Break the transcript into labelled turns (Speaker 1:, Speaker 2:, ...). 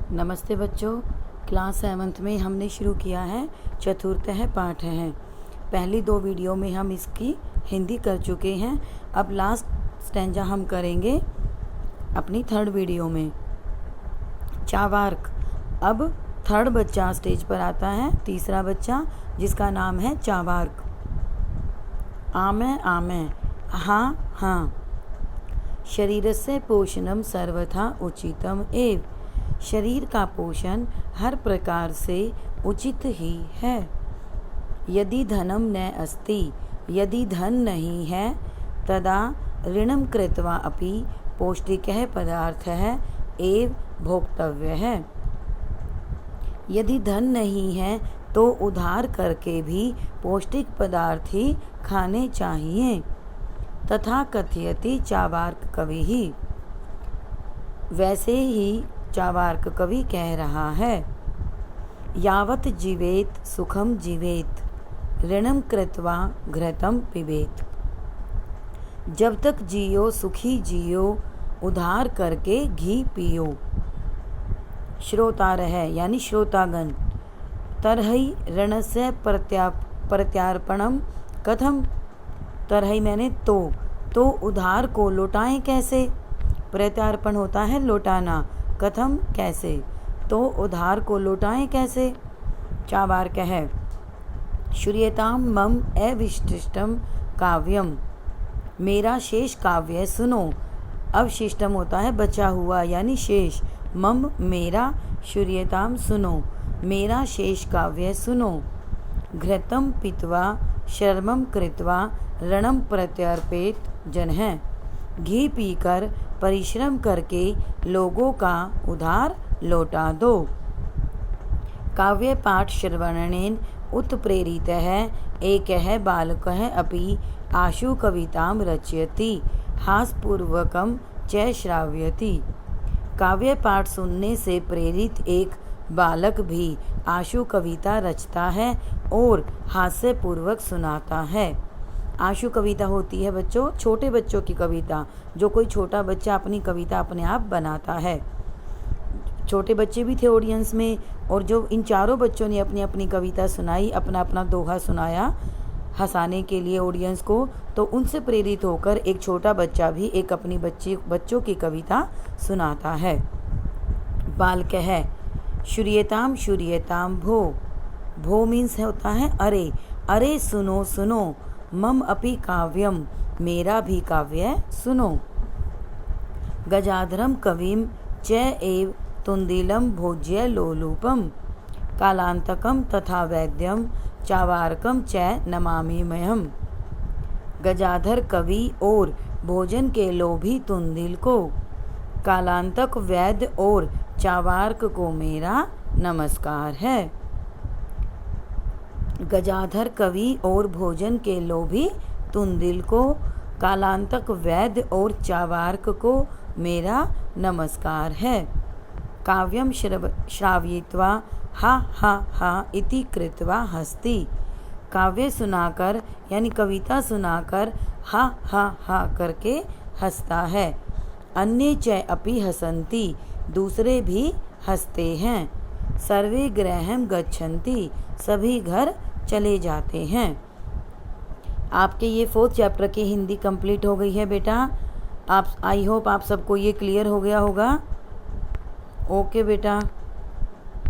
Speaker 1: नमस्ते बच्चों, class 7th में हमने शुरू किया है चतुर्थ पाठ है। पहली 2 वीडियो में हम इसकी हिंदी कर चुके हैं। अब लास्ट स्टैंजा हम करेंगे अपनी 3rd वीडियो में। चावार्क। अब 3rd बच्चा स्टेज पर आता है, तीसरा बच्चा, जिसका नाम है चावार्क। आमे आमे, हाँ हाँ। शरीरस्य पोषणम सर्वथा उचितम एव। शरीर का पोषण हर प्रकार से उचित ही है। यदि धनम न अस्ति, यदि धन नहीं है, तदा ऋणम कृत्वा अपि पौष्टिकः पदार्थः एव भोक्तव्यः। यदि धन नहीं है तो उधार करके भी पौष्टिक पदार्थ ही खाने चाहिए। तथा कथयति चावार्क कवि ही। वैसे ही चावार्क कवि कह रहा है, यावत जीवेत सुखम जीवेत, ऋणम कृत्वा घृतम पिबेत। जब तक जियो सुखी जियो, उधार करके घी पियो। श्रोतारः यानी श्रोतागण। तरहि ऋणस्य प्रत्यार्पणम कथम। तरहि मैंने तो उधार को लौटाएं कैसे। प्रत्यार्पण होता है लौटाना, कथम कैसे, तो उधार को लौटाएं कैसे। चावार्क है, श्रूयताम मम अविशिष्टम काव्यम। मेरा शेष काव्य सुनो। अवशिष्टम होता है बचा हुआ यानी शेष। मम मेरा, श्रूयताम सुनो, मेरा शेष काव्य सुनो। घृतम पीत्वा शर्मम कृत्वा ऋणम प्रत्यर्पेत जनः। घी पीकर परिश्रम करके लोगों का उधार लौटा दो। काव्य पाठ श्रवणेन उत्प्रेरितः एकः बालकः अपि आशु कवितां रचयति, हासपूर्वकं च श्रावयति। काव्य पाठ सुनने से प्रेरित एक बालक भी आशु कविता रचता है और हास्यपूर्वक सुनाता है। आशु कविता होती है बच्चों छोटे बच्चों की कविता, जो कोई छोटा बच्चा अपनी कविता अपने आप बनाता है। छोटे बच्चे भी थे ऑडियंस में, और जो इन चारों बच्चों ने अपनी अपनी कविता सुनाई, अपना अपना दोहा सुनाया हंसाने के लिए ऑडियंस को, तो उनसे प्रेरित होकर एक छोटा बच्चा भी एक अपनी बच्चों की कविता सुनाता है। बालकः श्रूयताम श्रूयताम भो। भो मीन्स होता है अरे, अरे सुनो सुनो। मम अपि काव्यम, मेरा भी काव्य सुनो। गजाधरम कविम च एव तुंदिलम भोज्य लोलूपम। कालांतकम तथा वैद्यम चावार्कम च नमामि मयम। गजाधर कवि और भोजन के लोभी तुंदिल को, कालांतक वैद्य और चावार्क को मेरा नमस्कार है। गजाधर कवि और भोजन के लोभी तुंदिल को, कालांतक वैद्य और चावार्क को मेरा नमस्कार है। काव्यम श्रावयित्वा हा हा हा इति कृत्वा हस्ति। काव्य सुनाकर यानी कविता सुनाकर हा हा हा करके हंसता है। अन्ये च अपि हसन्ति, दूसरे भी हंसते हैं। सर्वे गृहं गच्छन्ति, सभी घर चले जाते हैं। आपके ये 4th चैप्टर की हिंदी कंप्लीट हो गई है बेटा। आप आई होप आप सबको ये क्लियर हो गया होगा। ओके बेटा।